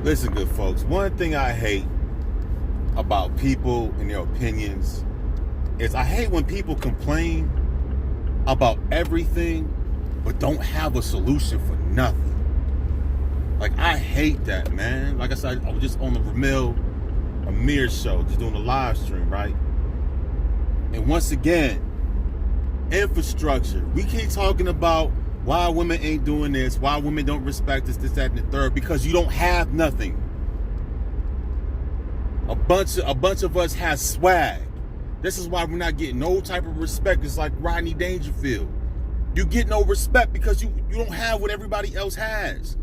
Listen, good folks, one thing I hate about people and their opinions is I hate when people complain about everything but don't have a solution for nothing. Like, I hate that, man. Like I said, I was just on the Ramil Amir show, just doing a live stream, right? And once again, infrastructure. We keep talking about why women ain't doing this, why women don't respect us, this, that, and the third, because you don't have nothing. A bunch of us have swag. This is why we're not getting no type of respect. It's like Rodney Dangerfield. You get no respect because you don't have what everybody else has.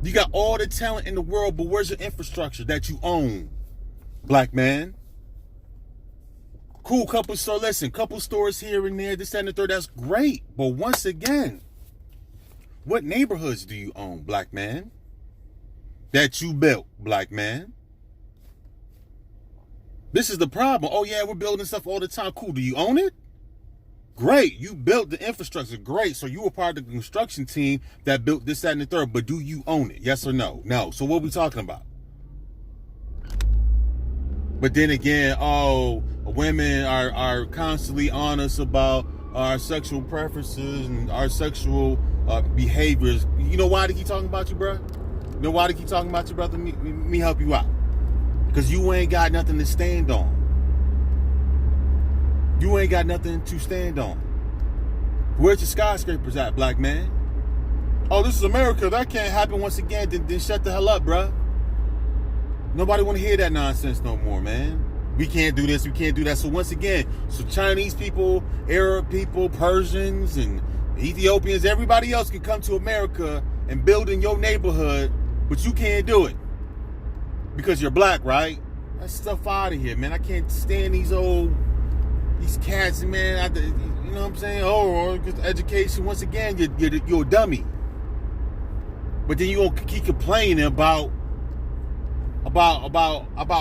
You got all the talent in the world, but where's your infrastructure that you own, black man? Cool, couple stores here and there, this, that, and the third, that's great. But once again, what neighborhoods do you own, black man? That you built, black man? This is the problem. Oh yeah, we're building stuff all the time. Cool, do you own it? Great, you built the infrastructure, great. So you were part of the construction team that built this, that, and the third, but do you own it? Yes or no? No, so what are we talking about? But then again, women are constantly on us about our sexual preferences and our sexual behaviors. You know why they keep talking about you, bro? You know why they keep talking about you, brother? Let me help you out. Because you ain't got nothing to stand on. You ain't got nothing to stand on. Where's your skyscrapers at, black man? Oh, this is America. That can't happen once again. Then shut the hell up, bruh. Nobody want to hear that nonsense no more, man. We can't do this, we can't do that. So once again, so Chinese people, Arab people, Persians, and Ethiopians, everybody else can come to America and build in your neighborhood, but you can't do it. Because you're black, right? That stuff out of here, man. I can't stand these cats, man. You know what I'm saying? Oh, education. Once again, you're a dummy. But then you gonna keep complaining about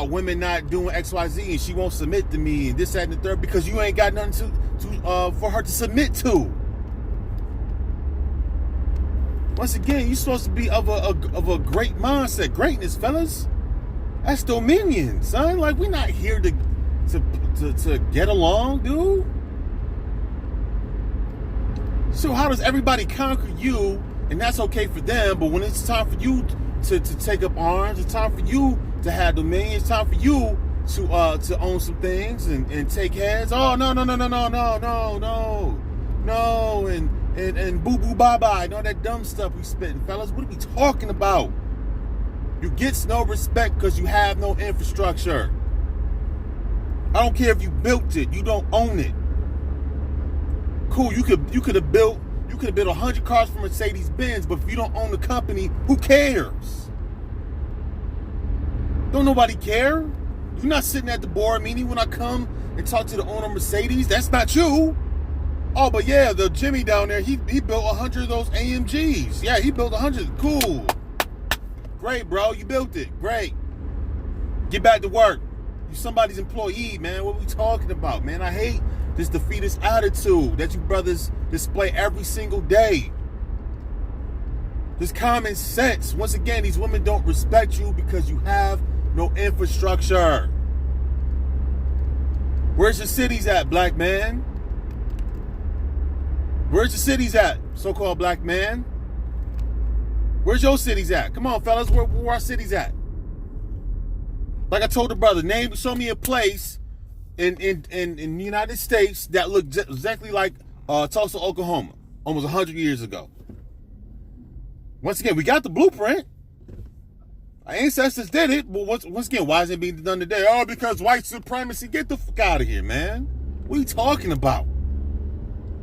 women not doing X, Y, Z, and she won't submit to me, and this, that, and the third, because you ain't got nothing to for her to submit to. Once again, you're supposed to be of a great mindset, greatness, fellas. That's dominion, son. Like, we're not here to get along, dude. So how does everybody conquer you, and that's okay for them, but when it's time for you to take up arms, it's time for you to have dominion, it's time for you to own some things and take heads. Oh, no, and boo boo bye bye and all that dumb stuff we spitting, fellas. What are we talking about? You get no respect because you have no infrastructure. I don't care if you built it, you don't own it. Cool, you could have built 100 cars for Mercedes-Benz, but if you don't own the company, who cares? Don't nobody care. You're not sitting at the board meeting when I come and talk to the owner of Mercedes. That's not you. Oh, but yeah, the Jimmy down there, he built 100 of those AMGs. Yeah, he built 100. Cool. Great, bro. You built it. Great. Get back to work. You somebody's employee, man. What are we talking about, man? I hate this defeatist attitude that you brothers display every single day. This common sense. Once again, these women don't respect you because you have no infrastructure. Where's your cities at, black man? Where's your cities at, so-called black man? Where's your cities at? Come on, fellas, where our cities at? Like I told the brother, show me a place in the United States that looked exactly like Tulsa, Oklahoma, almost 100 years ago. Once again, we got the blueprint. Our ancestors did it, but once again, why is it being done today? Oh, because white supremacy. Get the fuck out of here, man. What are you talking about?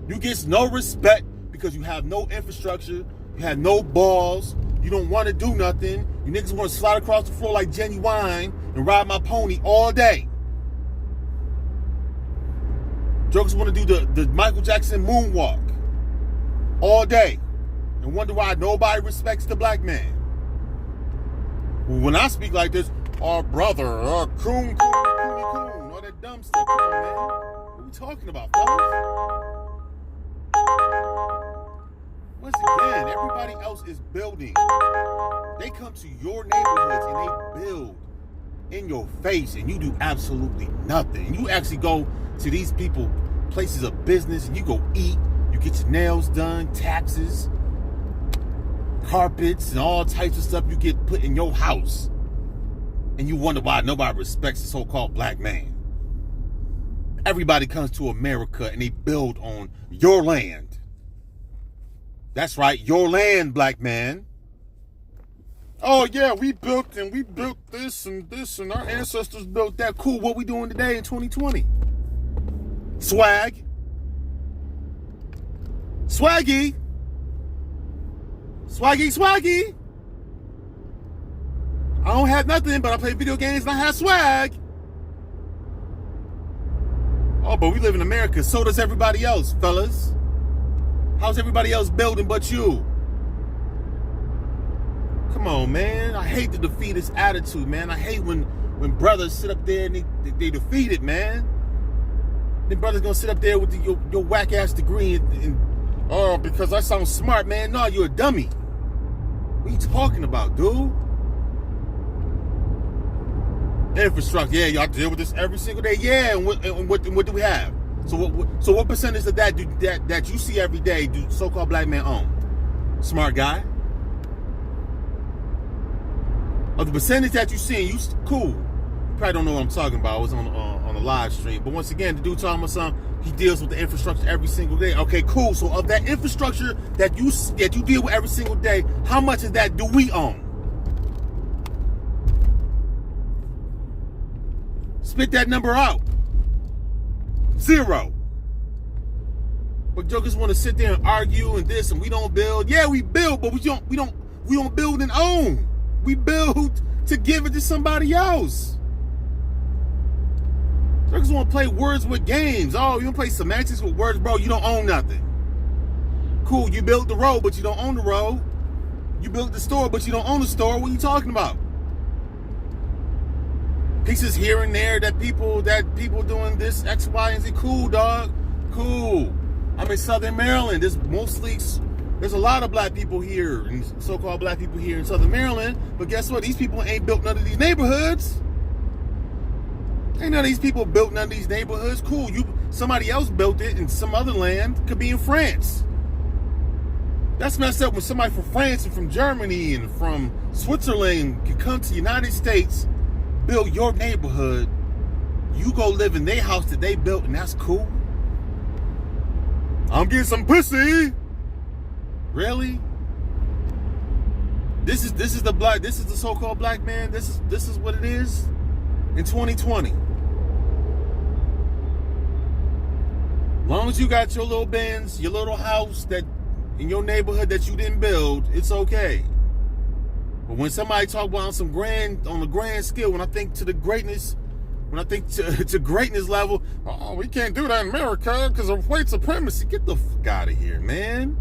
You get no respect because you have no infrastructure, you have no balls, you don't want to do nothing. You niggas want to slide across the floor like Genuine and ride my pony all day. Jokers want to do the Michael Jackson moonwalk all day and wonder why nobody respects the black man. When I speak like this, our brother, coon, all that dumb stuff, come on, man. What are we talking about, fellas? Once again, everybody else is building. They come to your neighborhoods and they build in your face, and you do absolutely nothing. You actually go to these people, places of business, and you go eat. You get your nails done, taxes, carpets, and all types of stuff you get put in your house. And you wonder why nobody respects the so-called black man. Everybody comes to America and they build on your land. That's right, your land, black man. Oh yeah, we built this and our ancestors built that. Cool, what we doing today in 2020? Swag. Swaggy. Swaggy. I don't have nothing, but I play video games and I have swag. Oh, but we live in America. So does everybody else, fellas. How's everybody else building but you? Come on, man. I hate the defeatist attitude, man. I hate when brothers sit up there and they defeated, man. Then brothers gonna sit up there with your whack-ass degree and oh, because I sound smart, man. No, you're a dummy. What are you talking about, dude? Infrastructure, yeah, y'all deal with this every single day. Yeah, and what do we have? So what percentage of that that you see every day do so-called black men own? Smart guy. Of the percentage that you see, you cool. You probably don't know what I'm talking about. I was on a live stream, but once again, the dude talking about something. He deals with the infrastructure every single day. Okay, cool. So of that infrastructure that you deal with every single day, how much of that do we own? Spit that number out. 0. But jokers want to sit there and argue and this and we don't build. Yeah, we build, but we don't build and own. We build to give it to somebody else. Jokers want to play words with games. Oh, you want to play semantics with words, bro? You don't own nothing. Cool, you built the road, but you don't own the road. You built the store, but you don't own the store. What are you talking about? Pieces here and there that people doing this X, Y, and Z. Cool, dog. Cool. I'm in Southern Maryland. There's a lot of black people here, and so-called black people here in Southern Maryland. But guess what? These people ain't built none of these neighborhoods. Ain't none of these people built none of these neighborhoods. Cool. Somebody else built it in some other land. Could be in France. That's messed up when somebody from France and from Germany and from Switzerland can come to the United States, build your neighborhood, you go live in their house that they built, and that's cool. I'm getting some pussy. Really? This is the so-called black man. This is what it is in 2020. As long as you got your little Benz, your little house that in your neighborhood that you didn't build, it's okay. But when somebody talk about on the grand scale, when I think to greatness level, oh, we can't do that in America because of white supremacy. Get the fuck out of here, man.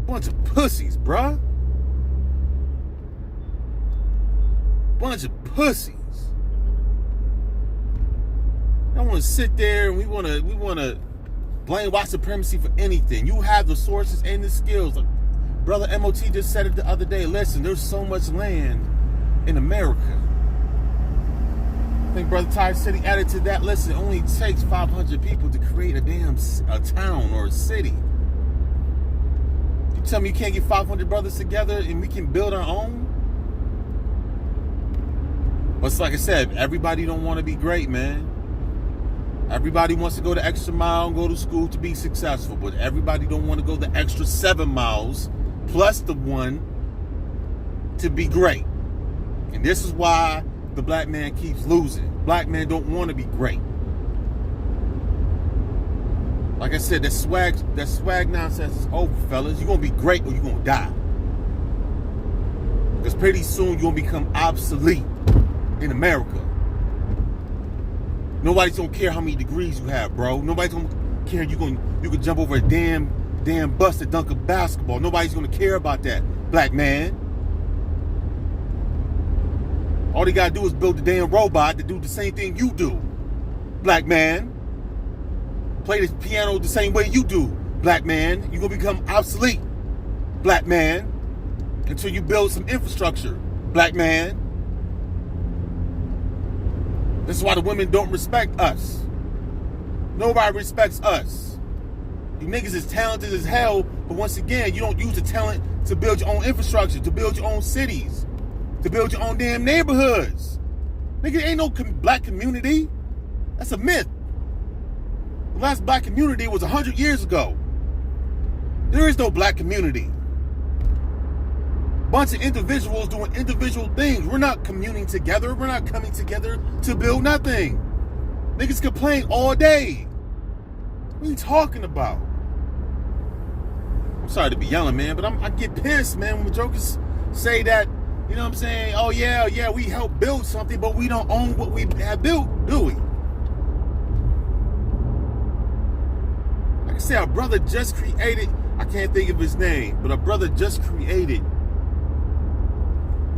Bunch of pussies, bruh. Bunch of pussies. I want to sit there and we want to blame white supremacy for anything. You have the sources and the skills. Brother MOT just said it the other day. Listen, there's so much land in America. I think Brother Ty City added to that. Listen, it only takes 500 people to create a town or a city. You tell me you can't get 500 brothers together and we can build our own? But it's like I said, everybody don't want to be great, man. Everybody wants to go the extra mile and go to school to be successful, but everybody don't want to go the extra 7 miles plus the 1 to be great. And this is why the black man keeps losing. Black men don't want to be great. Like I said, that swag nonsense is over, fellas. You're going to be great or you're going to die. Because pretty soon you're going to become obsolete in America. Nobody's gonna care how many degrees you have, bro. Nobody's gonna care you can jump over a damn bus to dunk a basketball. Nobody's gonna care about that, black man. All they gotta do is build a damn robot to do the same thing you do, black man. Play the piano the same way you do, black man. You're gonna become obsolete, black man. until you build some infrastructure, black man. This is why the women don't respect us. Nobody respects us. You niggas is talented as hell, but once again, you don't use the talent to build your own infrastructure, to build your own cities, to build your own damn neighborhoods. Nigga, ain't no black community. That's a myth. The last black community was 100 years ago. There is no black community. Bunch of individuals doing individual things. We're not communing together. We're not coming together to build nothing. Niggas complain all day. What are you talking about? I'm sorry to be yelling, man, but I get pissed, man, when jokers say that, you know what I'm saying? Oh, yeah, we help build something, but we don't own what we have built, do we? Like I said, our brother just created, I can't think of his name, but our brother just created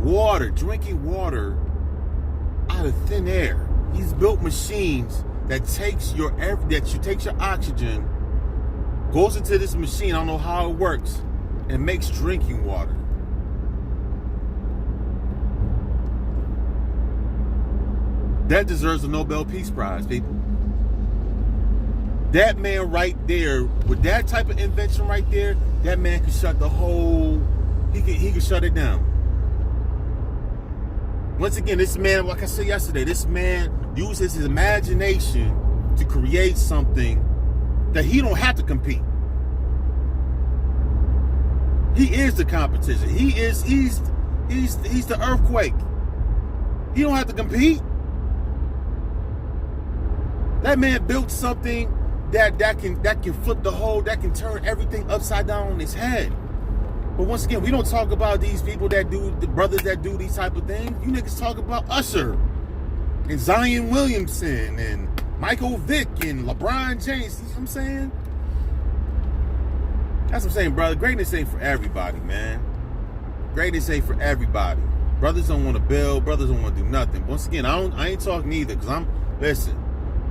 water, drinking water out of thin air. He's built machines that takes your oxygen, goes into this machine, I don't know how it works, and makes drinking water. That deserves a Nobel Peace Prize, people. That man right there, with that type of invention right there, that man could shut the whole, he could shut it down. Once again, this man, like I said yesterday, this man uses his imagination to create something that he don't have to compete. He is the competition. He's the earthquake. He don't have to compete. That man built something that can flip the whole, that can turn everything upside down on his head. But once again, we don't talk about these people that do, the brothers that do these type of things. You niggas talk about Usher and Zion Williamson and Michael Vick and LeBron James. You know what I'm saying? That's what I'm saying, brother. Greatness ain't for everybody, man. Greatness ain't for everybody. Brothers don't want to build. Brothers don't want to do nothing. Once again, I ain't talking either, because listen,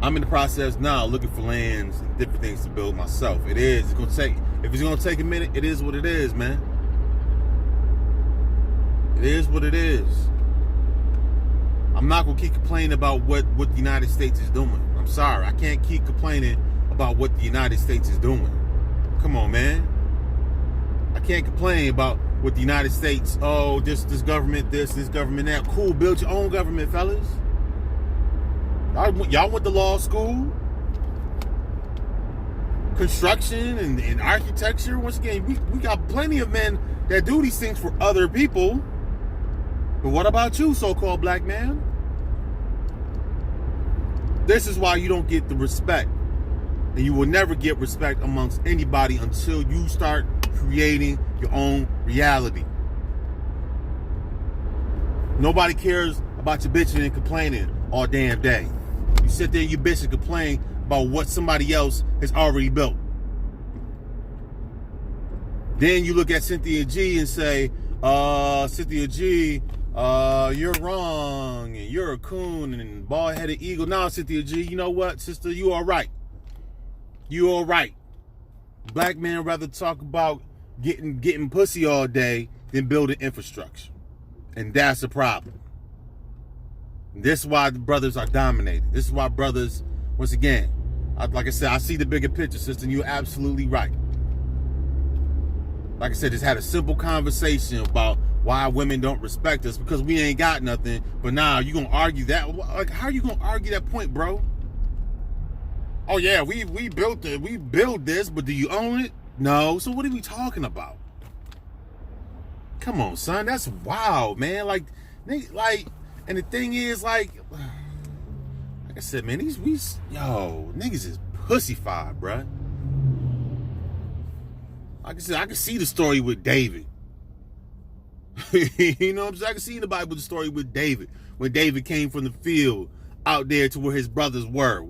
I'm in the process now looking for lands and different things to build myself. If it's going to take a minute, it is what it is, man. It is what it is. I'm not going to keep complaining about what the United States is doing. I'm sorry. I can't keep complaining about what the United States is doing. Come on, man. I can't complain about what the United States, oh, this government this government that. Cool, build your own government, fellas. Y'all went to law school. Construction and architecture. Once again, we got plenty of men that do these things for other people. But what about you, so-called black man? This is why you don't get the respect. And you will never get respect amongst anybody until you start creating your own reality. Nobody cares about you bitching and complaining all damn day. You sit there, you bitch and complain about what somebody else has already built. Then you look at Cynthia G and say, Cynthia G, you're wrong, and you're a coon and bald-headed eagle. Now, Cynthia G, you know what, sister, you all right. You all right. Black men rather talk about getting pussy all day than building infrastructure. And that's the problem. This is why the brothers are dominated. This is why brothers, once again, like I said, I see the bigger picture, sister, and you're absolutely right. Like I said, just had a simple conversation about why women don't respect us, because we ain't got nothing. But now you gonna argue that? Like, how are you gonna argue that point, bro? Oh yeah, we built it. We built this, but do you own it? No. So what are we talking about? Come on, son. That's wild, man. Like, and the thing is, like I said, man, niggas is pussyfied, bruh. Like I said, I can see the story with David. You know what I'm saying? I can see in the Bible the story with David. When David came from the field out there to where his brothers were.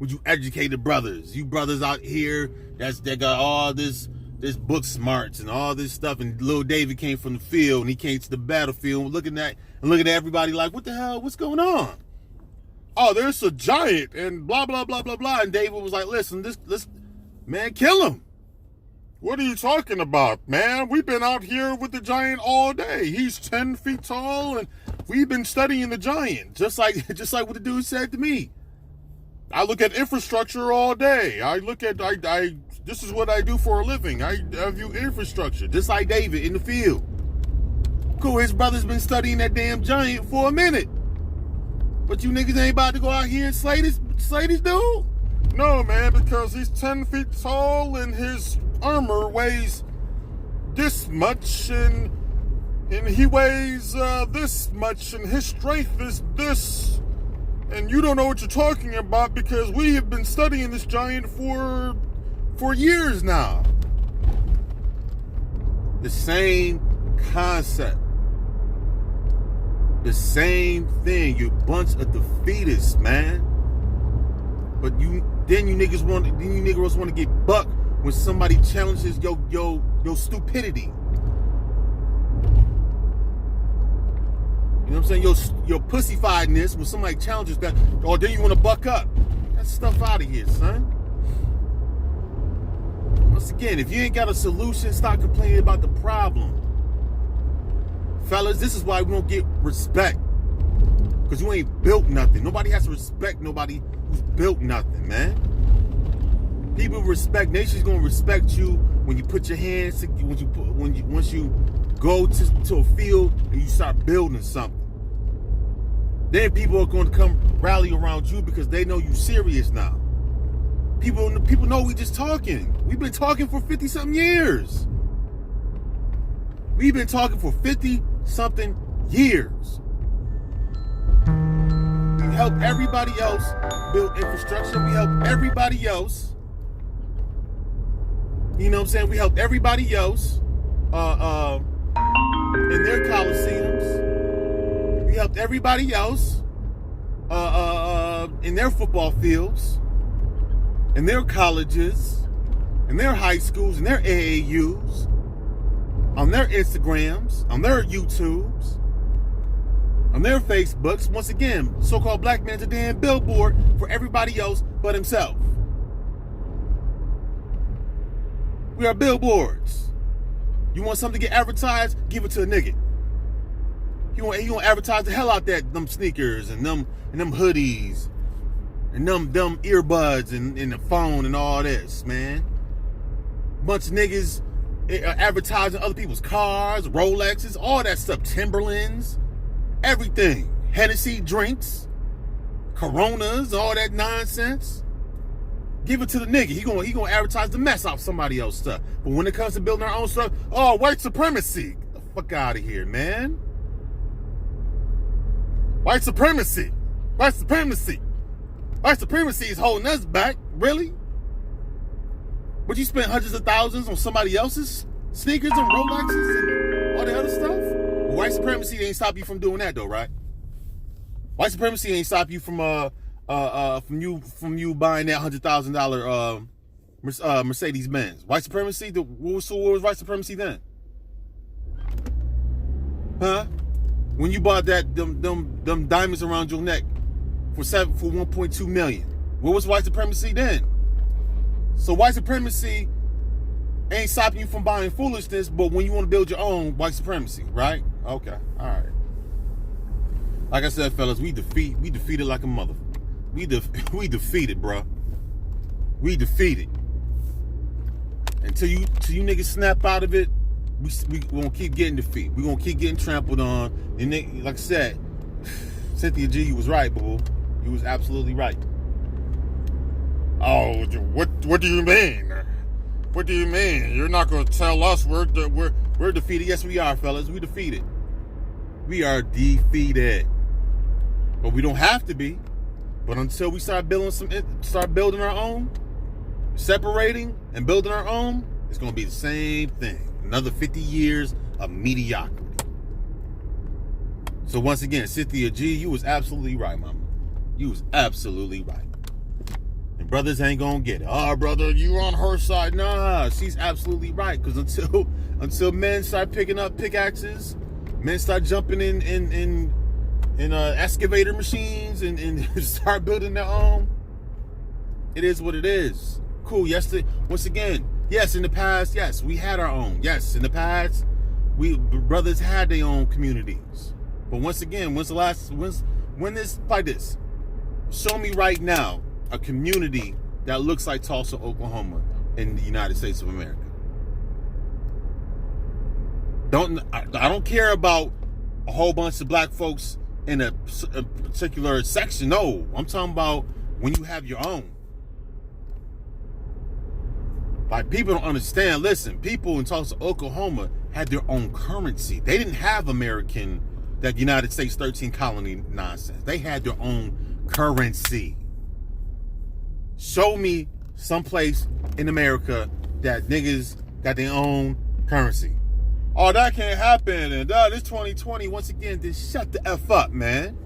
Would you educate the brothers? You brothers out here that got all this book smarts and all this stuff, and little David came from the field and he came to the battlefield looking at everybody like, what the hell? What's going on? Oh, there's a giant and blah blah blah blah blah. And David was like, listen, let's man, kill him. What are you talking about, man? We've been out here with the giant all day. He's 10 feet tall, and we've been studying the giant, just like what the dude said to me. I look at infrastructure all day. This is what I do for a living. I view infrastructure, just like David in the field. Cool, his brother's been studying that damn giant for a minute. But you niggas ain't about to go out here and slay this dude? No, man, because he's 10 feet tall and his armor weighs this much and he weighs this much and his strength is this. And you don't know what you're talking about because we have been studying this giant for years now. The same concept. The same thing. You bunch of defeatists, man. But you niggas want to get bucked when somebody challenges your stupidity. You know what I'm saying? Your pussyfiedness when somebody challenges that, or then you want to buck up. Get that stuff out of here, son. Once again, if you ain't got a solution, stop complaining about the problem. Fellas, this is why we don't get respect. Because you ain't built nothing. Nobody has to respect nobody who's built nothing, man. People respect, nation's gonna respect you when you put your hands to, once you go to a field and you start building something. Then people are going to come rally around you because they know you serious now. People know we just talking. We've been talking for 50-something years. We've been talking for 50-something years. We help everybody else build infrastructure. We help everybody else. You know what I'm saying? We help everybody else in their coliseums. We helped everybody else in their football fields, in their colleges, in their high schools, in their AAUs, on their Instagrams, on their YouTubes, on their Facebooks. Once again, so-called black man's a damn billboard for everybody else but himself. We are billboards. You want something to get advertised? Give it to a nigga. He want to advertise the hell out them sneakers and them hoodies and them earbuds and the phone and all this, man. Bunch of niggas advertising other people's cars, Rolexes, all that stuff, Timberlands, everything. Hennessy drinks, Coronas, all that nonsense. Give it to the nigga. He gonna advertise the mess off somebody else's stuff. But when it comes to building our own stuff, oh, white supremacy. Get the fuck out of here, man. White supremacy. White supremacy. White supremacy is holding us back. Really? Would you spend hundreds of thousands on somebody else's sneakers and Rolexes and all the other stuff? Well, white supremacy ain't stop you from doing that though, right? White supremacy ain't stop you from you buying that $100,000 Mercedes Benz. White supremacy. What was white supremacy then? Huh? When you bought them diamonds around your neck for 1.2 million. What was white supremacy then? So white supremacy ain't stopping you from buying foolishness, but when you want to build your own, white supremacy, right? Okay, all right. Like I said, fellas, we defeated like a mother. We defeated, bro. We defeated. Until you niggas snap out of it, we gonna keep getting defeated. We gonna keep getting trampled on. And like I said, Cynthia G, you was right, boo. You was absolutely right. Oh, what do you mean? What do you mean? You're not gonna tell us we're defeated? Yes, we are, fellas. We defeated. We are defeated. But we don't have to be. But until we start building our own, separating and building our own, it's gonna be the same thing. Another 50 years of mediocrity. So once again, Cynthia G, you was absolutely right, mama. You was absolutely right. And brothers ain't gonna get it. Oh, brother, you on her side? Nah, she's absolutely right. Because until men start picking up pickaxes, men start jumping in excavator machines and start building their own, it is what it is. Cool. Yesterday, once again, Yes, in the past, yes, we had our own. Yes, in the past, brothers had their own communities. But once again, when this like this? Show me right now a community that looks like Tulsa, Oklahoma, in the United States of America. I don't care about a whole bunch of black folks in a particular section. No, I'm talking about when you have your own. Like, people don't understand. Listen, people in Tulsa, Oklahoma had their own currency. They didn't have that United States 13 colony nonsense. They had their own currency. Show me someplace in America that niggas got their own currency. Oh, that can't happen. And this 2020, once again, just shut the F up, man.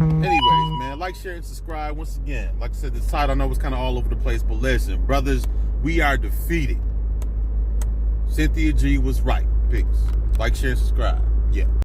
Anyways, man, like, share, and subscribe. Once again, like I said, this title I know was kind of all over the place, but listen, brothers, we are defeated. Cynthia G was right. Peace. Like, share, and subscribe. Yeah.